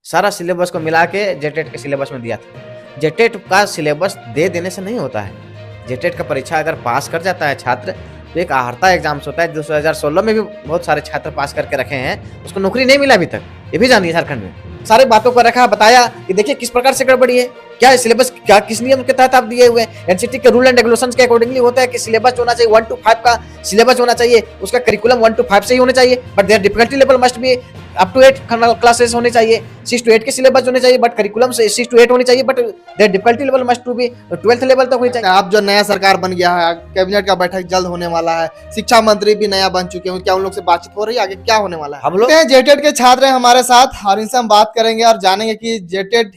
सारा सिलेबस को मिला के जेटेट के सिलेबस में दिया था। जेटेट का सिलेबस दे देने से नहीं होता है। जेटेट का परीक्षा अगर पास कर जाता है छात्र तो एक आहर्ता एग्जाम्स होता है। 2016 में भी बहुत सारे छात्र पास करके रखे हैं, उसको नौकरी नहीं मिला अभी तक, ये भी जानिए। झारखंड में सारे बातों को रखा, बताया कि देखिए किस प्रकार से गड़बड़ी है, क्या सिलेबस क्या किस नियम के तहत आप दिए हुए हैं। एनसीटी के रूल एंड रेगुलेशंस के अकॉर्डिंगली होता है कि सिलेबस होना चाहिए 1 to 5 का सिलेबस होना चाहिए, उसका करिकुलम 1 to 5 से ही होने चाहिए, but there difficulty level must be up to 8 classes होने चाहिए, 6 to 8 के सिलेबस होने चाहिए, बट करिकुलम 6 to 8 होनी चाहिए, but there difficulty level must to be 12th level तक होनी चाहिए। अब जो नया सरकार बन गया है, कैबिनेट का बैठक जल्द होने वाला है, शिक्षा मंत्री भी नया बन चुके हैं, क्या उन लोग से बातचीत हो रही है, आगे क्या होने वाला है? हम लोग जेटेट के छात्र हैं हमारे साथ और इनसे हम बात करेंगे और जानेंगे कि जेटेट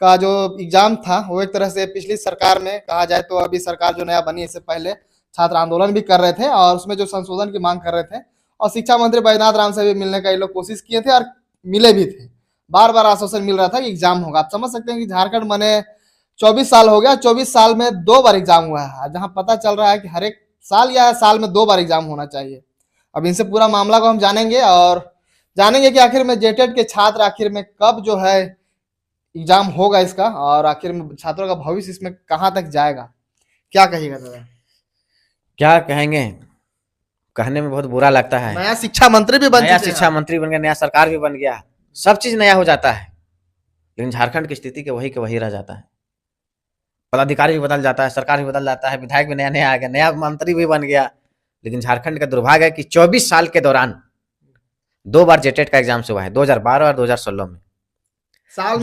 का जो एग्जाम था वो एक तरह से पिछली सरकार में कहा जाए तो अभी सरकार जो नया बनी इससे पहले छात्र आंदोलन भी कर रहे थे और उसमें जो संशोधन की मांग कर रहे थे और शिक्षा मंत्री बैजनाथ राम से भी मिलने का ये लोग कोशिश किए थे और मिले भी थे। बार बार आश्वासन मिल रहा था कि एग्जाम होगा। आप समझ सकते हैं कि झारखंड बने 24 साल हो गया, 24 साल में 2 बार एग्जाम हुआ है, जहां पता चल रहा है कि हर एक साल या साल में 2 बार एग्जाम होना चाहिए। अब इनसे पूरा मामला को हम जानेंगे और जानेंगे कि आखिर में जेटेट के छात्र आखिर में कब जो है एग्जाम होगा इसका और आखिर में छात्रों का भविष्य इसमें कहाँ तक जाएगा, क्या कहिएगा दादा? क्या कहेंगे, कहने में बहुत बुरा लगता है। नया शिक्षा मंत्री भी बन नया चुके हैं। शिक्षा मंत्री बन गया, नया सरकार भी बन गया, सब चीज नया हो जाता है, लेकिन झारखंड की स्थिति के वही रह जाता है। पदाधिकारी भी बदल जाता है, सरकार भी बदल जाता है, विधायक भी नया नया आ गया, नया मंत्री भी बन गया, लेकिन झारखंड का दुर्भाग्य है कि 24 साल के दौरान 2 बार जेटेट का एग्जाम हुआ है, 2012 और 2016 में। साल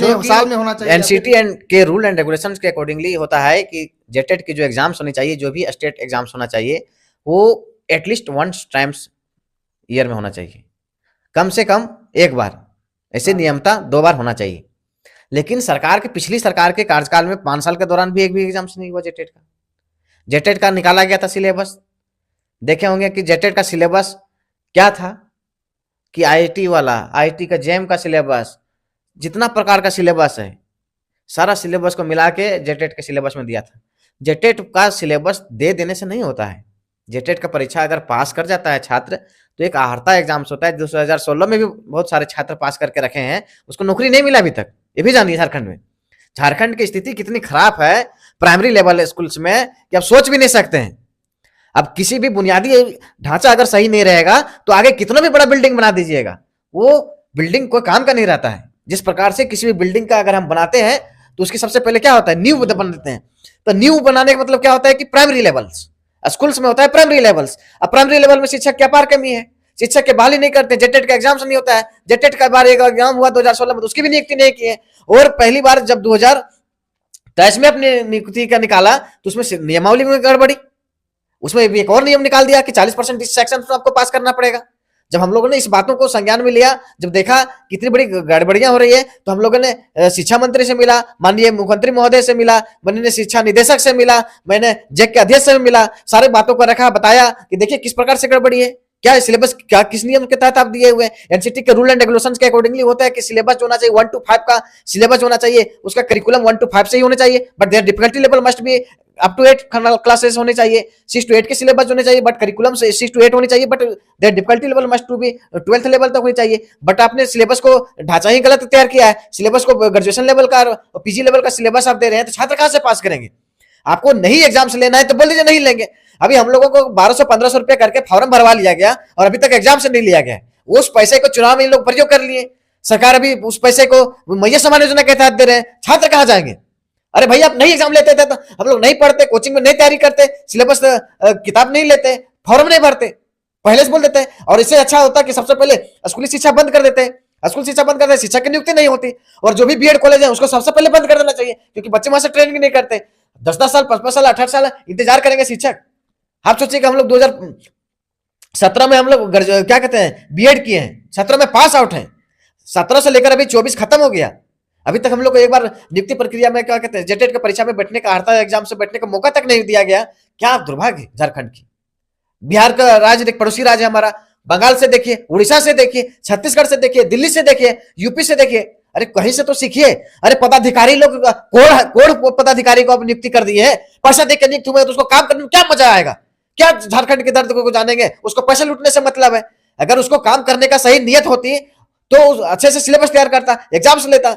में होना चाहिए। एनसीटी के रूल एंड रेगुलेशंस के अकॉर्डिंगली होता है कि जेटेट की जो एग्जाम्स होनी चाहिए, जो भी स्टेट एग्जाम्स होना चाहिए, वो एटलीस्ट 1 टाइम्स ईयर में होना चाहिए, कम से कम 1 बार। ऐसे नियमता 2 बार होना चाहिए, लेकिन सरकार के पिछली सरकार के कार्यकाल में 5 साल के दौरान भी एक भी एग्जाम्स नहीं हुआ जेटेट का। जेटेट का निकाला गया था सिलेबस, देखे होंगे कि जेटेट का सिलेबस क्या था कि आईआईटी वाला, आईआईटी का जेम का सिलेबस, जितना प्रकार का सिलेबस है सारा सिलेबस को मिला के जेटेट के सिलेबस में दिया था। जेटेट का सिलेबस दे देने से नहीं होता है। जेटेट का परीक्षा अगर पास कर जाता है छात्र तो एक आहर्ता एग्जाम्स होता है। 2016 में भी बहुत सारे छात्र पास करके रखे हैं, उसको नौकरी नहीं मिला अभी तक, ये भी जानिए। झारखंड में झारखंड की स्थिति कितनी खराब है प्राइमरी लेवल स्कूल्स में कि आप सोच भी नहीं सकते हैं। अब किसी भी बुनियादी ढांचा अगर सही नहीं रहेगा तो आगे कितना भी बड़ा बिल्डिंग बना दीजिएगा, वो बिल्डिंग कोई काम का नहीं रहता है। जिस प्रकार से किसी भी बिल्डिंग का अगर हम बनाते हैं तो उसकी सबसे पहले क्या होता है, नींव बना देते हैं। तो नींव बनाने का मतलब क्या होता है कि प्राइमरी लेवल्स स्कूल्स में होता है प्राइमरी लेवल्स। अब प्राइमरी लेवल में शिक्षक की अपार कमी है, शिक्षक के बहाली नहीं करते, जेटेट का एग्जाम नहीं होता है। जेटेट का बार एक एग्जाम हुआ 2016 में, तो उसकी भी नियुक्ति नहीं की है। और पहली बार जब 2023 में अपनी नियुक्ति का निकाला तो उसमें नियमावली में गड़बड़ी, उसमें भी एक और नियम निकाल दिया कि 40% सेक्शन तो आपको पास करना पड़ेगा। जब हम लोगों ने इस बातों को संज्ञान में लिया, जब देखा कितनी बड़ी गड़बड़ियां हो रही है, तो हम लोगों ने शिक्षा मंत्री से मिला, माननीय मुख्यमंत्री महोदय से मिला, माननीय शिक्षा निदेशक से मिला, मैंने जेक के अध्यक्ष से मिला, सारे बातों को रखा, बताया कि देखिए किस प्रकार से गड़बड़ी है, क्या सिलेबस क्या किस नियम के तहत आप दिए हुए हैं। एनसीटी के रूल एंड रेगुलेशंस के अकॉर्डिंगली होता है कि सिलेबस होना चाहिए 1 to 5 का सिलेबस होना चाहिए, उसका करिकुलम 1 to 5 से ही होने चाहिए, but there difficulty level must be up to 8 classes होने चाहिए, 6 to 8 के सिलेबस होने चाहिए, बट करिकुलम 6 to 8 होनी चाहिए, but there difficulty level must to be 12th level तक होनी चाहिए। बट आपने सिलेबस को ढांचा ही गलत तैयार किया है, सिलेबस को ग्रेजुएशन लेवल का और पीजी लेवल का सिलेबस आप दे रहे हैं, तो छात्र कहां से पास करेंगे। आपको नहीं एग्जाम से लेना है तो बोल दीजिए नहीं लेंगे। अभी हम लोगों को 1200-1500 रुपया करके फॉर्म भरवा लिया गया और अभी तक एग्जाम से नहीं लिया गया। उस पैसे को चुनाव में लोग प्रयोग कर लिए, सरकार अभी उस पैसे को मैया सम्मान योजना के तहत दे रहे हैं, छात्र कहां जाएंगे। अरे भैया आप नहीं एग्जाम लेते थे तो हम लोग नहीं पढ़ते, कोचिंग में नहीं तैयारी करते, सिलेबस किताब नहीं लेते, फॉर्म नहीं भरते, पहले से बोल देते। और इससे अच्छा होता कि सबसे पहले स्कूली शिक्षा बंद कर देते, स्कूल शिक्षा बंद कर देते, शिक्षक की नियुक्ति नहीं होती, और जो भी बीएड कॉलेज है उसको सबसे पहले बंद कर देना चाहिए, क्योंकि बच्चे वहां से ट्रेनिंग नहीं करते। 10-10 साल 5-5 साल 18 साल इंतजार करेंगे शिक्षक। आप सोचिए कि हम लोग 2017 में हम लोग क्या कहते हैं बीएड किए हैं, 17 में पास आउट हैं, 17 से लेकर अभी 24 खत्म हो गया, अभी तक हम लोग को एक बार नियुक्ति प्रक्रिया में क्या कहते हैं जेटेट की परीक्षा में बैठने का, आहर्ता एग्जाम से बैठने का मौका तक नहीं दिया गया। क्या दुर्भाग्य झारखंड की। बिहार का राज्य एक पड़ोसी राज्य हमारा, बंगाल से देखिए, उड़ीसा से देखिए, छत्तीसगढ़ से देखिए, दिल्ली से देखिए, यूपी से देखिए, अरे कहीं से तो सीखिए। अरे पदाधिकारी लोग कोड़ पदाधिकारी को नियुक्ति कर दी है, पैसा देकर नियुक्त हुए, तो उसको काम करने में क्या मजा आएगा। क्या झारखंड के दर्द को जानेंगे, उसको पैसा लूटने से मतलब है। अगर उसको काम करने का सही नियत होती तो अच्छे से सिलेबस तैयार करता, एग्जाम्स लेता,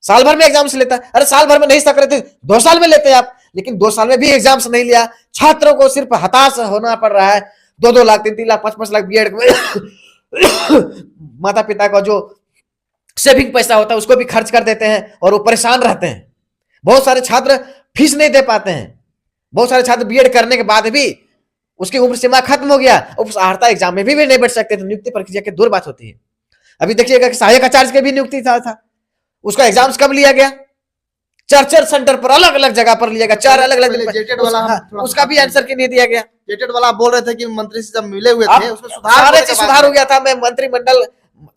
साल भर में एग्जाम्स लेता। अरे साल भर में नहीं सक रहे थे, 2 साल में लेते आप, लेकिन 2 साल में भी एग्जाम्स नहीं लिया। छात्रों को सिर्फ हताश होना पड़ रहा है। 2-2 लाख, 3-3 लाख, 5-5 लाख बीएड माता पिता का जो सेविंग पैसा होता है उसको भी खर्च कर देते हैं और वो परेशान रहते हैं। बहुत सारे छात्र फीस नहीं दे पाते हैं। बहुत सारे छात्र बीएड करने के बाद भी उसकी उम्र सीमा खत्म हो गया, उस अर्हता एग्जाम में भी नहीं बैठ सकते। तो नियुक्ति प्रक्रिया की दूर बात होती है। अभी देखिएगा कि सहायक आचार्य के भी नियुक्ति था, उसका एग्जाम्स कब लिया गया? 4 सेंटर पर अलग अलग जगह पर लिया गया, 4 अलग अलग, जेटेड वाला उसका भी आंसर क्यों नहीं दिया गया? जेटेड वाला बोल रहे थे कि मंत्री से जब मिले हुए थे उसमें सारे चीज सुधार हो गया था। मैं मंत्रिमंडल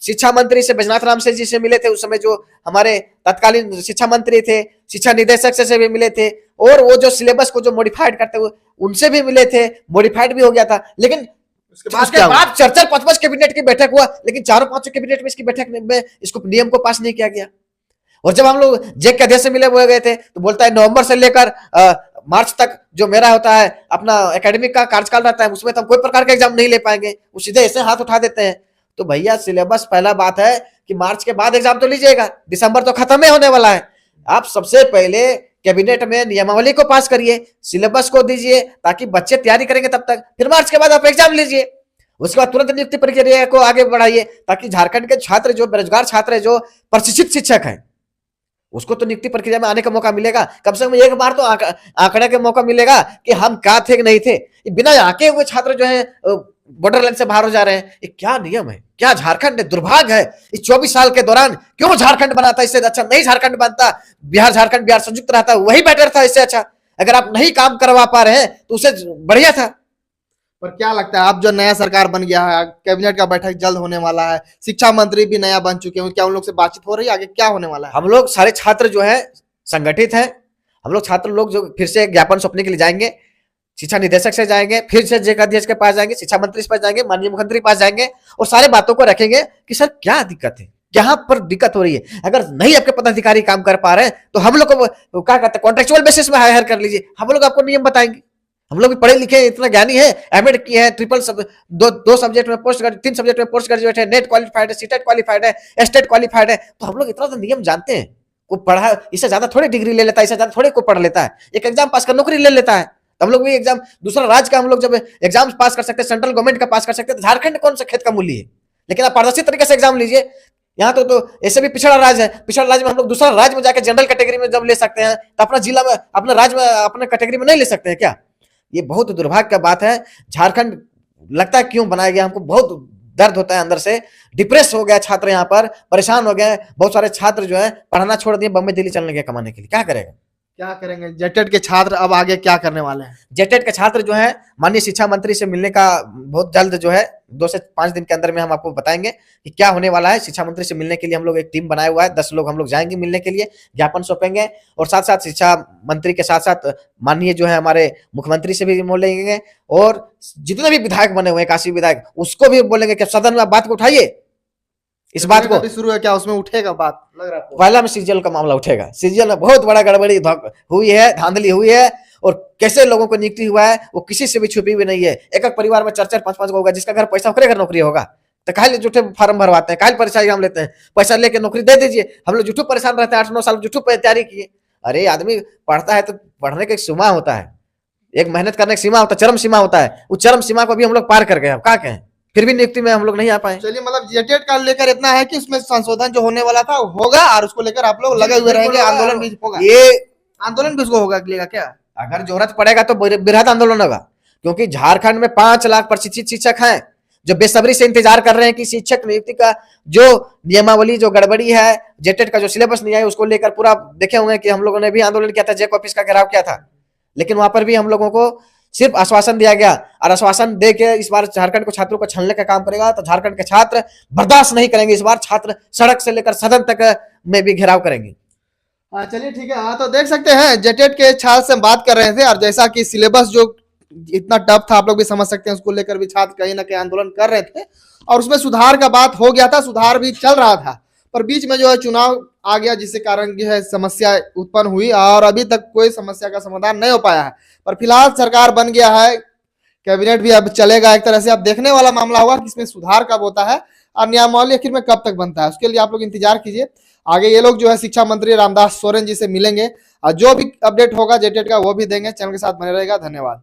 शिक्षा मंत्री से बैजनाथ राम से जी से मिले थे उस समय, जो हमारे तत्कालीन शिक्षा मंत्री थे, शिक्षा निदेशक से भी मिले थे, और वो जो सिलेबस को जो मॉडिफाइड करते हुए उनसे भी मिले थे, मॉडिफाइड भी हो गया था। लेकिन उसके बाद 4-4-5-5 कैबिनेट की बैठक हुआ, लेकिन 4-5 कैबिनेट में इसकी बैठक में इसको नियम को पास नहीं किया गया। और जब हम लोग जेक के अध्यक्ष से मिले हुए गए थे तो बोलता है नवंबर से लेकर मार्च तक जो मेरा होता है अपना एकेडमिक का कार्यकाल रहता है, उसमें तो हम कोई प्रकार का एग्जाम नहीं ले पाएंगे। वो सीधे ऐसे हाथ उठा देते हैं। तो भैया सिलेबस पहला बात है कि मार्च के बाद एग्जाम तो लीजिएगा, दिसंबर तो खत्म ही होने वाला है। आप सबसे पहले कैबिनेट में नियमावली को पास करिए, सिलेबस को दीजिए, ताकि बच्चे तैयारी करेंगे तब तक, फिर मार्च के बाद आप एग्जाम लीजिए। उसके बाद तुरंत नियुक्ति प्रक्रिया को आगे बढ़ाइए, ताकि झारखंड के छात्र जो बेरोजगार छात्र है, जो प्रशिक्षित शिक्षक है, उसको तो नियुक्ति प्रक्रिया में आने का मौका मिलेगा। कम से कम एक बार तो आंकड़े का मौका मिलेगा कि हम क्या थे कि नहीं थे। बिना आके हुए छात्र जो है बॉर्डर लाइन से बाहर हो जा रहे हैं। ये क्या नियम है, क्या झारखंड है? दुर्भाग्य है। इस 24 साल के दौरान क्यों झारखंड बना था? इससे अच्छा नहीं झारखंड बनता, बिहार झारखंड बिहार संयुक्त रहता, वही बेटर था। इससे अच्छा अगर आप नहीं काम करवा पा रहे हैं तो उससे बढ़िया था। पर क्या लगता है, अब जो नया सरकार बन गया है, कैबिनेट का बैठक जल्द होने वाला है, शिक्षा मंत्री भी नया बन चुके हैं, क्या उन लोग से बातचीत हो रही है? आगे क्या होने वाला है? हम लोग सारे छात्र जो है संगठित हैं। हम लोग छात्र लोग जो फिर से ज्ञापन सौंपने के लिए जाएंगे, शिक्षा निदेशक से जाएंगे, फिर से जेक अध्यक्ष के पास जाएंगे, शिक्षा मंत्री के पास जाएंगे, माननीय मुख्यमंत्री के पास जाएंगे, और सारे बातों को रखेंगे कि सर क्या दिक्कत है, यहाँ पर दिक्कत हो रही है। अगर नहीं आपके पदाधिकारी काम कर पा रहे हैं तो हम लोग को क्या कहते हैं, कॉन्ट्रेक्चुअल बेसिस में हायर कर लीजिए। हम लोग आपको नियम बताएंगे। हम लोग भी पढ़े लिखे, इतना ज्ञानी है, एमएड किए हैं, दो सब्जेक्ट में पोस्ट ग्रेजुएट, 3 सब्जेक्ट में पोस्ट ग्रेजुएट है, नेट क्वालिफाइड है, सीटेट क्वालिफाइड है, एस्टेट क्वालिफाइड है। तो हम लोग इतना तो नियम जानते हैं। को पढ़ा इससे ज्यादा थोड़ी डिग्री ले लेता है, इससे ज्यादा थोड़ी को पढ़ लेता है। एक एग्जाम पास कर नौकरी ले लेता है। तो हम लोग भी एग्जाम दूसरा राज्य का हम लोग जब एग्जाम पास कर सकते हैं, सेंट्रल गवर्नमेंट का पास कर सकते हैं, तो झारखंड कौन सा खेत का मूल्य है? लेकिन आप पारदर्शी तरीके से एग्जाम लीजिए। यहाँ तो ऐसे भी पिछड़ा राज्य है, पिछड़ा राज्य में हम लोग दूसरा राज्य में जाकर जनरल कैटेगरी में जब ले सकते हैं, तो अपना जिला में, अपने राज्य में, अपने कैटेगरी में नहीं ले सकते हैं क्या? ये बहुत दुर्भाग्य का बात है। झारखंड लगता है क्यों बनाया गया, हमको बहुत दर्द होता है अंदर से। डिप्रेस हो गया छात्र, यहाँ पर परेशान हो गए। बहुत सारे छात्र जो है पढ़ना छोड़ दिए, बम्बई दिल्ली चलने गए कमाने के लिए। क्या करेगा, क्या करेंगे जेटेट के छात्र? अब आगे क्या करने वाले हैं? जेटेट के छात्र जो है माननीय शिक्षा मंत्री से मिलने का बहुत जल्द जो है 2 से 5 दिन के अंदर में हम आपको बताएंगे कि क्या होने वाला है। शिक्षा मंत्री से मिलने के लिए हम लोग एक टीम बनाया हुआ है, 10 लोग हम लोग जाएंगे मिलने के लिए, ज्ञापन सौंपेंगे, और साथ साथ शिक्षा मंत्री के साथ साथ माननीय जो है हमारे मुख्यमंत्री से भी बोलेंगे, और जितने भी विधायक बने हुए हैं, काशी विधायक, उसको भी बोलेंगे कि सदन में बात को उठाइए। इस बात को शुरू है क्या, उसमें उठेगा बात? लग रहा है पहला में सीजीएल का मामला उठेगा। सीजीएल में बहुत बड़ा गड़बड़ी हुई है, धांधली हुई है, और कैसे लोगों को नियुक्ति हुआ है वो किसी से भी छुपी हुई नहीं है। एक एक परिवार में 4-4 5-5 होगा, जिसका घर पैसा ओकरे घर नौकरी होगा। तो काहे झूठे फार्म भरवाते हैं, काहे परीक्षा एग्जाम लेते हैं? पैसा लेके नौकरी दे दीजिए। हम लोग झूठू परेशान रहते हैं, 8-9 साल झूठू तैयारी किए। अरे आदमी पढ़ता है तो पढ़ने की एक सीमा होता है, एक मेहनत करने की सीमा होता है, चरम सीमा होता है। उस चरम सीमा को भी हम लोग पार कर गए। क्या कहें, फिर भी नियुक्ति में हम लोग नहीं आ पाए। चलिए, मतलब जेटेट का लेकर इतना है कि उसमें संशोधन जो होने वाला था होगा, और उसको लेकर आप लोग लगे हुए रहेंगे। आंदोलन भी होगा, ये आंदोलन भी उसको होगा लेगा क्या? अगर जरूरत पड़ेगा तो बृहद आंदोलन होगा, क्योंकि झारखंड में 5 लाख प्रशिक्षित शिक्षक हैं जो बेसब्री से इंतजार कर रहे हैं कि शिक्षक नियुक्ति का जो नियमावली, जो गड़बड़ी है, जेटेट का जो सिलेबस नहीं आया, उसको लेकर पूरा देखे होंगे कि हम लोगों ने भी आंदोलन किया था, जेक ऑफिस का घेराव किया था। लेकिन वहां पर भी हम लोगों को सिर्फ आश्वासन दिया गया, और आश्वासन दे के इस बार झारखंड को छात्रों को छलने का काम करेगा। तो झारखंड के छात्र बर्दाश्त नहीं करेंगे। इस बार छात्र सड़क से लेकर सदन तक में भी घेराव करेंगे। चलिए ठीक है। हाँ, तो देख सकते हैं जेटेट के छात्र से हम बात कर रहे थे, और जैसा कि सिलेबस जो इतना टफ था, आप लोग भी समझ सकते हैं, उसको लेकर भी छात्र कहीं ना कहीं आंदोलन कर रहे थे, और उसमें सुधार का बात हो गया था, सुधार भी चल रहा था। पर बीच में जो है चुनाव आ गया, जिसके कारण जो है समस्या उत्पन्न हुई, और अभी तक कोई समस्या का समाधान नहीं हो पाया है। पर फिलहाल सरकार बन गया है, कैबिनेट भी अब चलेगा। एक तरह से अब देखने वाला मामला होगा कि इसमें सुधार कब होता है। और नियमावली आखिर में कब तक बनता है, उसके लिए आप लोग इंतजार कीजिए। आगे ये लोग जो है शिक्षा मंत्री रामदास सोरेन जी से मिलेंगे और जो भी अपडेट होगा जेटेट का वो भी देंगे। चैनल के साथ बने रहेगा। धन्यवाद।